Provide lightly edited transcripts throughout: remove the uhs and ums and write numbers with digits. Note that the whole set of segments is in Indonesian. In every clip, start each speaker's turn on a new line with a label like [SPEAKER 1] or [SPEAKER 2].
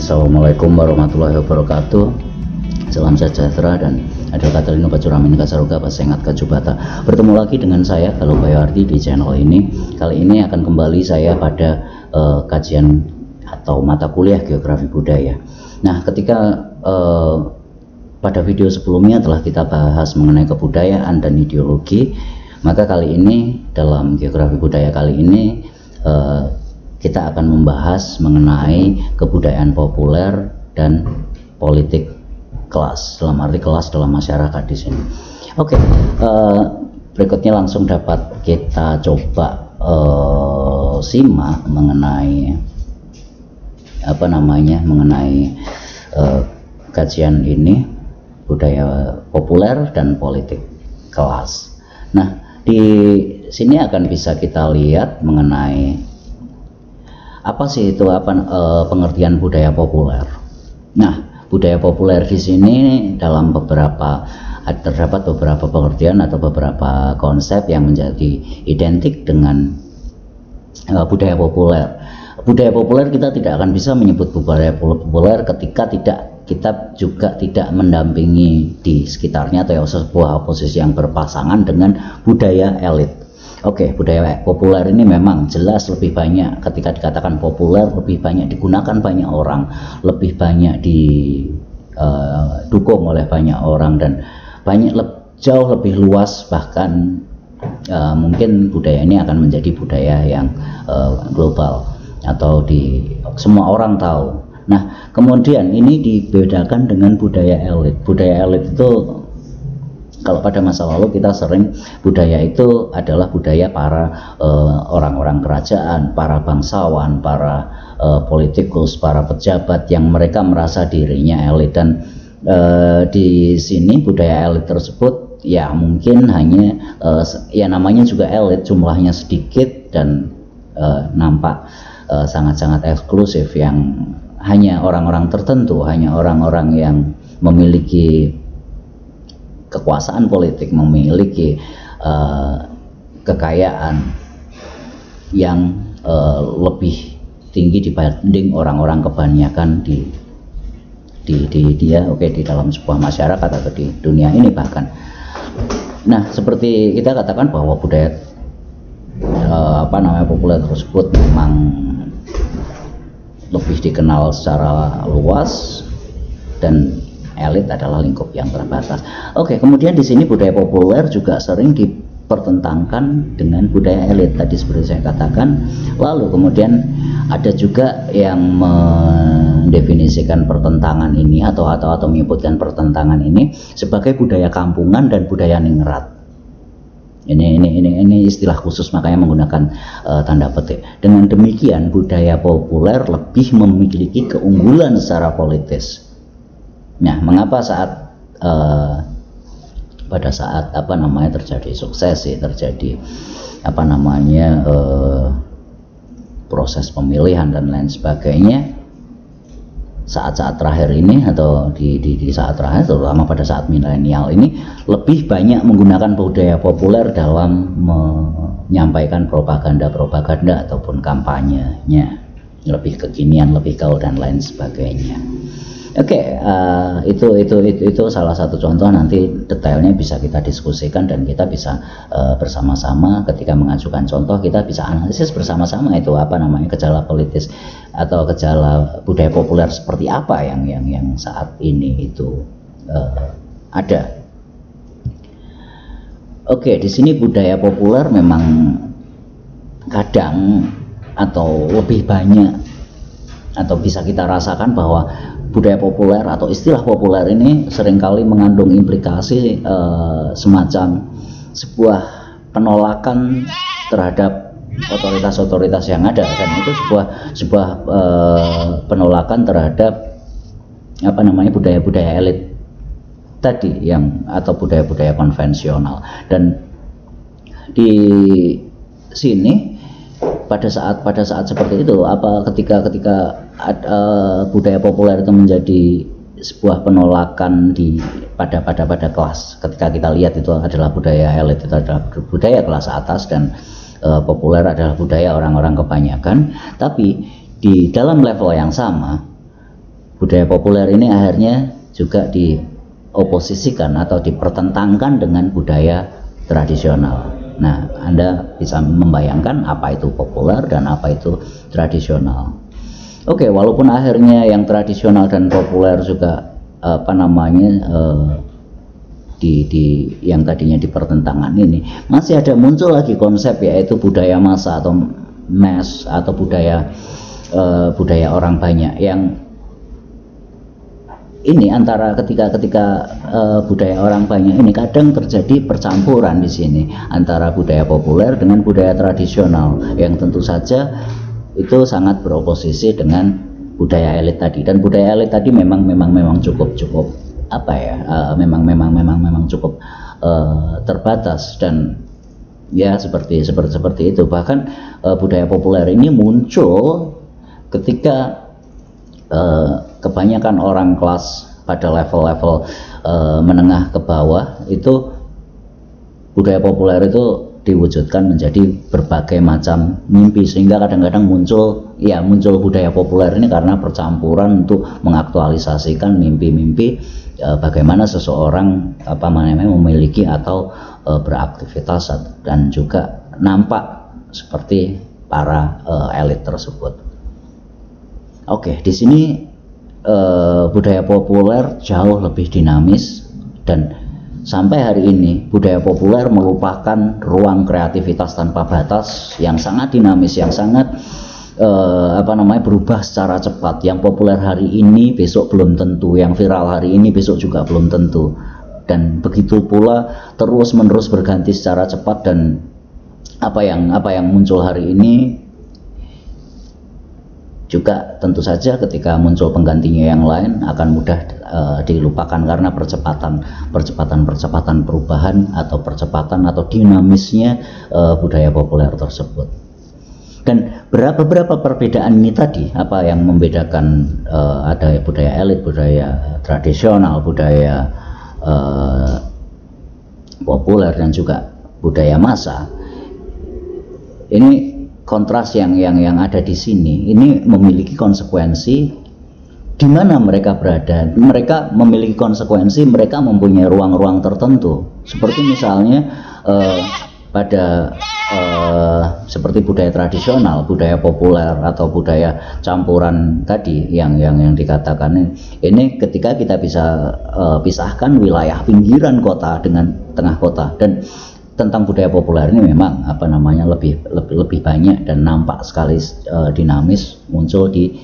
[SPEAKER 1] Assalamualaikum warahmatullahi wabarakatuh. Salam sejahtera dan adil katalino pacuramin kasaruga pasengat kajubata. Bertemu lagi dengan saya Galuh Bayoardi di channel ini. Kali ini akan kembali saya pada kajian atau mata kuliah geografi budaya. Nah, ketika pada video sebelumnya telah kita bahas mengenai kebudayaan dan ideologi, maka kali ini dalam geografi budaya kali ini kita akan membahas mengenai kebudayaan populer dan politik kelas, dalam arti kelas dalam masyarakat di sini. Oke, berikutnya langsung dapat kita coba simak mengenai kajian ini, budaya populer dan politik kelas. Nah, di sini akan bisa kita lihat mengenai apa sih itu pengertian budaya populer. Nah, budaya populer di sini dalam terdapat beberapa pengertian atau beberapa konsep yang menjadi identik dengan budaya populer. Budaya populer kita tidak akan bisa menyebut budaya populer ketika kita juga tidak mendampingi di sekitarnya atau sebuah posisi yang berpasangan dengan budaya elit. Oke, budaya populer ini memang jelas lebih banyak, ketika dikatakan populer lebih banyak digunakan banyak orang, lebih banyak didukung oleh banyak orang, dan jauh lebih luas, bahkan mungkin budaya ini akan menjadi budaya yang global atau semua orang tahu. Nah, kemudian ini dibedakan dengan budaya elit. Budaya elit itu, kalau pada masa lalu kita sering, budaya itu adalah budaya para orang-orang kerajaan, para bangsawan, para politikus, para pejabat yang mereka merasa dirinya elit. Dan di sini budaya elit tersebut ya mungkin hanya ya namanya juga elit, jumlahnya sedikit dan nampak sangat-sangat eksklusif, yang hanya orang-orang tertentu, hanya orang-orang yang memiliki kekuasaan politik, memiliki kekayaan yang lebih tinggi dibanding orang-orang kebanyakan di dalam sebuah masyarakat atau di dunia ini bahkan. Nah, seperti kita katakan bahwa budaya populer tersebut memang lebih dikenal secara luas dan elit adalah lingkup yang terbatas. Oke, kemudian di sini budaya populer juga sering dipertentangkan dengan budaya elit tadi seperti saya katakan. Lalu kemudian ada juga yang mendefinisikan pertentangan ini atau menyebutkan pertentangan ini sebagai budaya kampungan dan budaya ningrat. Ini istilah khusus, makanya menggunakan tanda petik. Dengan demikian budaya populer lebih memiliki keunggulan secara politis. Nah, mengapa pada saat terjadi suksesi, terjadi proses pemilihan dan lain sebagainya, saat-saat terakhir ini atau di saat terakhir, terutama pada saat milenial ini, lebih banyak menggunakan budaya populer dalam menyampaikan propaganda ataupun kampanyenya, lebih kekinian, lebih gaul dan lain sebagainya. Oke, itu salah satu contoh. Nanti detailnya bisa kita diskusikan dan kita bisa bersama-sama ketika mengajukan contoh, kita bisa analisis bersama-sama itu gejala politis atau gejala budaya populer seperti apa yang saat ini itu ada. Oke, di sini budaya populer memang kadang atau lebih banyak atau bisa kita rasakan bahwa budaya populer atau istilah populer ini seringkali mengandung implikasi semacam sebuah penolakan terhadap otoritas-otoritas yang ada, dan itu sebuah penolakan terhadap budaya-budaya elit tadi atau budaya-budaya konvensional. Dan di sini pada saat seperti itu, ketika budaya populer itu menjadi sebuah penolakan pada kelas, ketika kita lihat itu adalah budaya elit, itu adalah budaya kelas atas, dan populer adalah budaya orang-orang kebanyakan. Tapi di dalam level yang sama budaya populer ini akhirnya juga dioposisikan atau dipertentangkan dengan budaya tradisional. Nah, Anda bisa membayangkan apa itu populer dan apa itu tradisional. Oke, walaupun akhirnya yang tradisional dan populer juga yang tadinya di pertentangan ini, masih ada muncul lagi konsep yaitu budaya massa atau mass atau budaya orang banyak, yang ini antara ketika budaya orang banyak ini kadang terjadi percampuran di sini antara budaya populer dengan budaya tradisional yang tentu saja itu sangat beroposisi dengan budaya elit tadi. Dan budaya elit tadi memang cukup memang cukup terbatas, dan ya seperti itu. Bahkan budaya populer ini muncul ketika kebanyakan orang kelas pada level-level menengah ke bawah itu, budaya populer itu diwujudkan menjadi berbagai macam mimpi, sehingga kadang-kadang muncul budaya populer ini karena percampuran untuk mengaktualisasikan mimpi-mimpi bagaimana seseorang memiliki atau beraktivitas dan juga nampak seperti para elit tersebut. Oke, di sini budaya populer jauh lebih dinamis, dan sampai hari ini budaya populer merupakan ruang kreativitas tanpa batas yang sangat dinamis, yang sangat berubah secara cepat. Yang populer hari ini besok belum tentu, yang viral hari ini besok juga belum tentu, dan begitu pula terus menerus berganti secara cepat. Dan apa yang muncul hari ini juga tentu saja ketika muncul penggantinya yang lain akan mudah dilupakan karena percepatan perubahan atau percepatan atau dinamisnya budaya populer tersebut. Dan beberapa perbedaan ini tadi, apa yang membedakan ada budaya elit, budaya tradisional, budaya populer, dan juga budaya massa, ini kontras yang ada di sini ini memiliki konsekuensi di mana mereka berada. Mereka memiliki konsekuensi, mereka mempunyai ruang-ruang tertentu, seperti misalnya seperti budaya tradisional, budaya populer atau budaya campuran tadi yang dikatakan ini, ketika kita bisa pisahkan wilayah pinggiran kota dengan tengah kota. Dan tentang budaya populer ini memang lebih banyak dan nampak sekali dinamis muncul di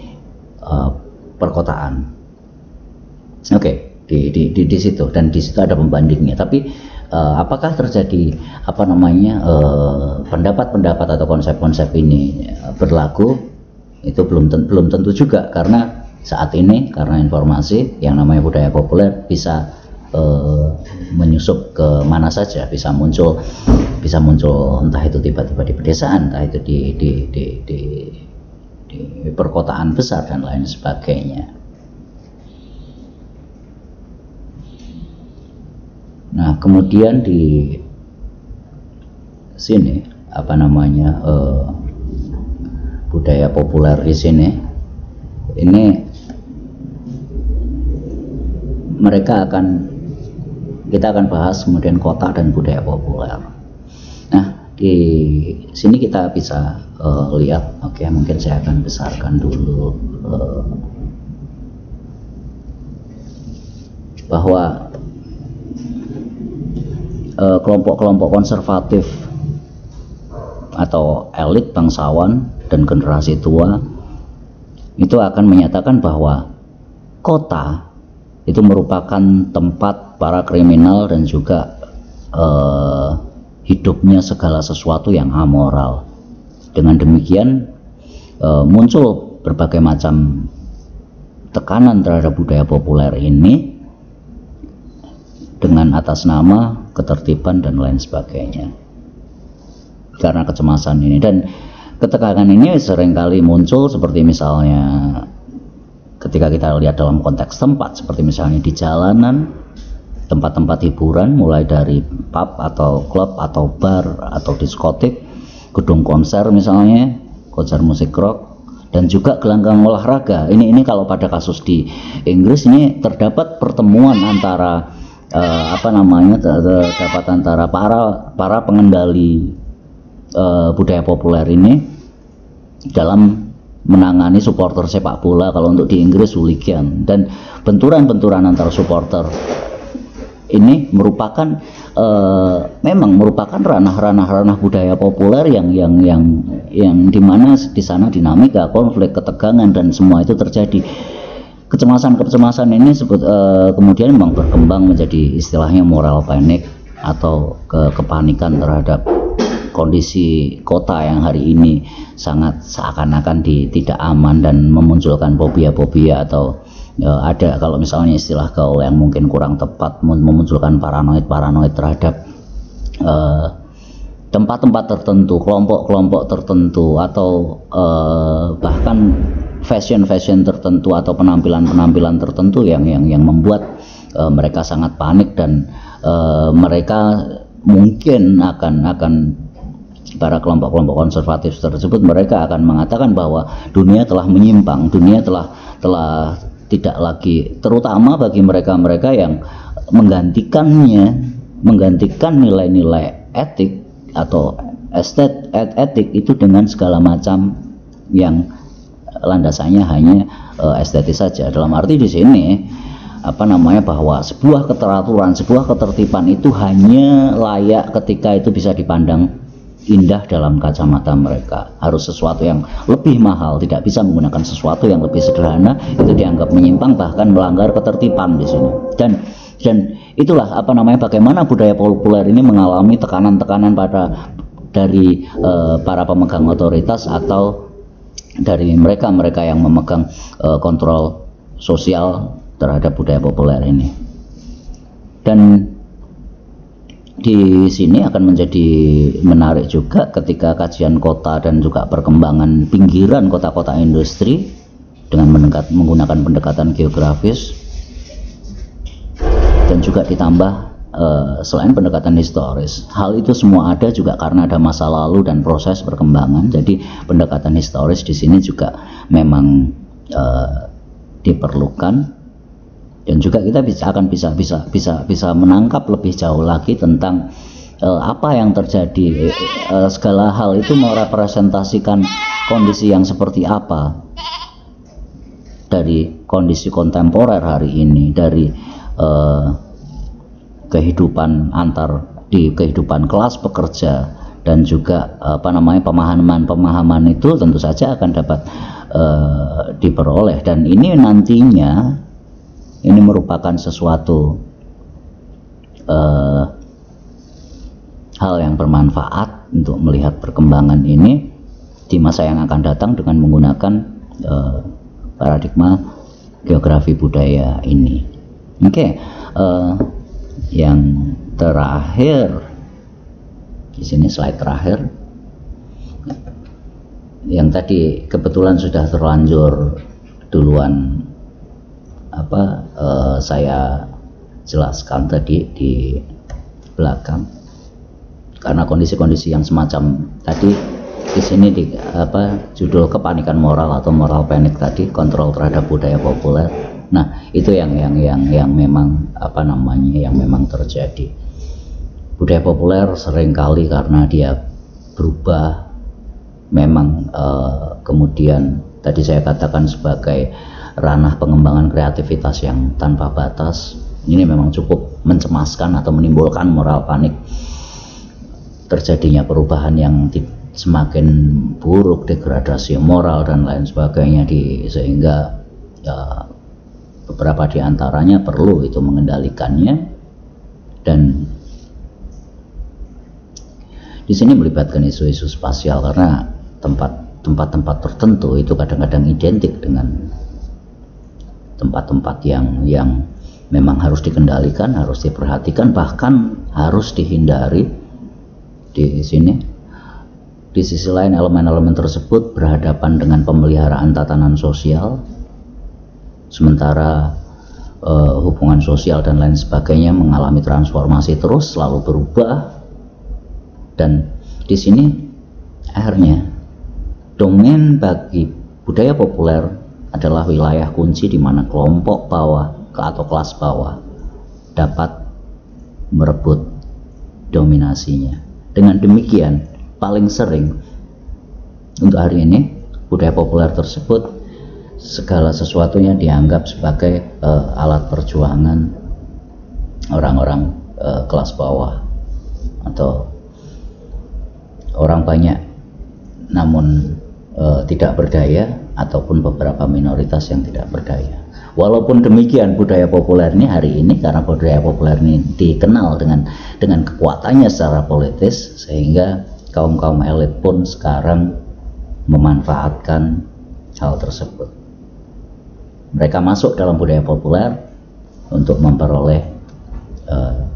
[SPEAKER 1] perkotaan. Oke, di situ, dan di situ ada pembandingnya. Tapi apakah terjadi pendapat atau konsep-konsep ini berlaku, itu belum tentu juga, karena saat ini karena informasi yang namanya budaya populer bisa menyusup ke mana saja, bisa muncul entah itu tiba-tiba di pedesaan, entah itu di perkotaan besar dan lain sebagainya. Nah, kemudian di sini budaya populer di sini ini kita akan bahas kemudian kota dan budaya populer. Nah, di sini kita bisa lihat, mungkin saya akan besarkan dulu bahwa kelompok-kelompok konservatif atau elit bangsawan dan generasi tua itu akan menyatakan bahwa kota itu merupakan tempat para kriminal dan juga hidupnya segala sesuatu yang amoral. Dengan demikian muncul berbagai macam tekanan terhadap budaya populer ini dengan atas nama ketertiban dan lain sebagainya, karena kecemasan ini. Dan ketegangan ini seringkali muncul seperti misalnya ketika kita lihat dalam konteks tempat, seperti misalnya di jalanan, tempat-tempat hiburan, mulai dari pub atau klub atau bar atau diskotik, gedung konser misalnya, konser musik rock, dan juga gelanggang olahraga. Ini kalau pada kasus di Inggris ini terdapat pertemuan antara terdapat antara para pengendali budaya populer ini dalam menangani supporter sepak bola. Kalau untuk di Inggris hooligan, dan benturan-benturan antar supporter ini merupakan memang merupakan ranah-ranah budaya populer yang dimana di sana dinamika, konflik, ketegangan dan semua itu terjadi. Kecemasan ini kemudian memang berkembang menjadi istilahnya moral panic atau kepanikan terhadap kondisi kota yang hari ini sangat seakan-akan tidak aman dan memunculkan fobia-fobia atau ada, kalau misalnya istilah gaul yang mungkin kurang tepat, memunculkan paranoid terhadap tempat-tempat tertentu, kelompok-kelompok tertentu, atau bahkan fashion tertentu atau penampilan tertentu yang membuat mereka sangat panik, dan mereka mungkin akan para kelompok-kelompok konservatif tersebut, mereka akan mengatakan bahwa dunia telah menyimpang, dunia telah tidak lagi, terutama bagi mereka yang menggantikan nilai-nilai etik atau etik itu dengan segala macam yang landasannya hanya estetis saja. Dalam arti di sini bahwa sebuah keteraturan, sebuah ketertiban itu hanya layak ketika itu bisa dipandang indah dalam kacamata mereka. Harus sesuatu yang lebih mahal, tidak bisa menggunakan sesuatu yang lebih sederhana, itu dianggap menyimpang, bahkan melanggar ketertiban di sini. Dan itulah bagaimana budaya populer ini mengalami tekanan-tekanan dari para pemegang otoritas atau dari mereka yang memegang kontrol sosial terhadap budaya populer ini. Dan di sini akan menjadi menarik juga ketika kajian kota dan juga perkembangan pinggiran kota-kota industri dengan menggunakan pendekatan geografis, dan juga ditambah selain pendekatan historis. Hal itu semua ada juga karena ada masa lalu dan proses perkembangan. Jadi pendekatan historis di sini juga memang diperlukan. Dan juga kita akan bisa menangkap lebih jauh lagi tentang apa yang terjadi. Segala hal itu merepresentasikan kondisi yang seperti apa dari kondisi kontemporer hari ini, dari kehidupan kehidupan kelas pekerja, dan juga pemahaman itu tentu saja akan dapat diperoleh. Dan ini nantinya ini merupakan sesuatu hal yang bermanfaat untuk melihat perkembangan ini di masa yang akan datang dengan menggunakan paradigma geografi budaya ini. Oke, yang terakhir di sini, slide terakhir, yang tadi kebetulan sudah terlanjur duluan saya jelaskan tadi di belakang, karena kondisi-kondisi yang semacam tadi di sini judul kepanikan moral atau moral panic tadi, kontrol terhadap budaya populer. Nah, itu yang memang yang memang terjadi. Budaya populer seringkali karena dia berubah, memang kemudian tadi saya katakan sebagai ranah pengembangan kreativitas yang tanpa batas, ini memang cukup mencemaskan atau menimbulkan moral panik. Terjadinya perubahan yang semakin buruk, degradasi moral dan lain sebagainya, sehingga beberapa di antaranya perlu itu mengendalikannya. Dan di sini melibatkan isu-isu spasial, karena tempat-tempat tertentu itu kadang-kadang identik dengan tempat-tempat yang memang harus dikendalikan, harus diperhatikan, bahkan harus dihindari. Di sini, di sisi lain, elemen-elemen tersebut berhadapan dengan pemeliharaan tatanan sosial, sementara hubungan sosial dan lain sebagainya mengalami transformasi terus, selalu berubah. Dan di sini akhirnya domain bagi budaya populer adalah wilayah kunci di mana kelompok bawah atau kelas bawah dapat merebut dominasinya. Dengan demikian, paling sering untuk hari ini budaya populer tersebut segala sesuatunya dianggap sebagai alat perjuangan orang-orang kelas bawah atau orang banyak namun tidak berdaya, ataupun beberapa minoritas yang tidak berdaya. Walaupun demikian, budaya populer ini hari ini, karena budaya populer ini dikenal dengan kekuatannya secara politis, sehingga kaum elit pun sekarang memanfaatkan hal tersebut. Mereka masuk dalam budaya populer untuk memperoleh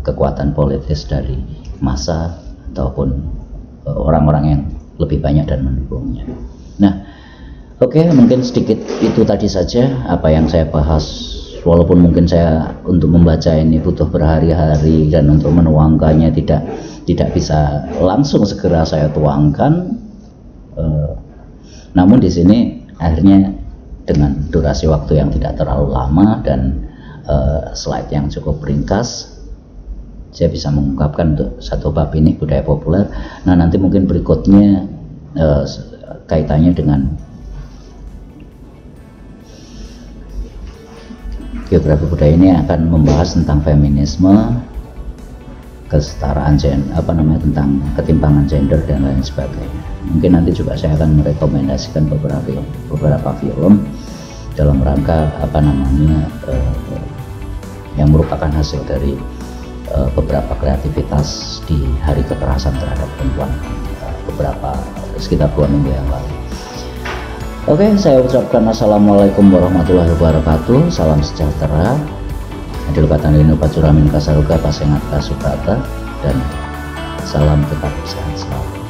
[SPEAKER 1] kekuatan politis dari massa ataupun orang-orang yang lebih banyak dan mendukungnya. Nah, oke, mungkin sedikit itu tadi saja apa yang saya bahas. Walaupun mungkin saya untuk membaca ini butuh berhari-hari dan untuk menuangkannya tidak bisa langsung segera saya tuangkan. Namun di sini akhirnya dengan durasi waktu yang tidak terlalu lama dan slide yang cukup ringkas, saya bisa mengungkapkan untuk satu bab ini, budaya populer. Nah, nanti mungkin berikutnya kaitannya dengan geografi budaya ini akan membahas tentang feminisme, kesetaraan tentang ketimpangan gender dan lain sebagainya. Mungkin nanti juga saya akan merekomendasikan beberapa film dalam rangka yang merupakan hasil dari beberapa kreativitas di Hari Kekerasan Terhadap Perempuan sekitar 2 minggu yang lalu. Oke, saya ucapkan assalamualaikum warahmatullahi wabarakatuh. Salam sejahtera. Adil katan linu pacuramin kasaruga pasengat kasukata, dan salam tetap sehat selalu.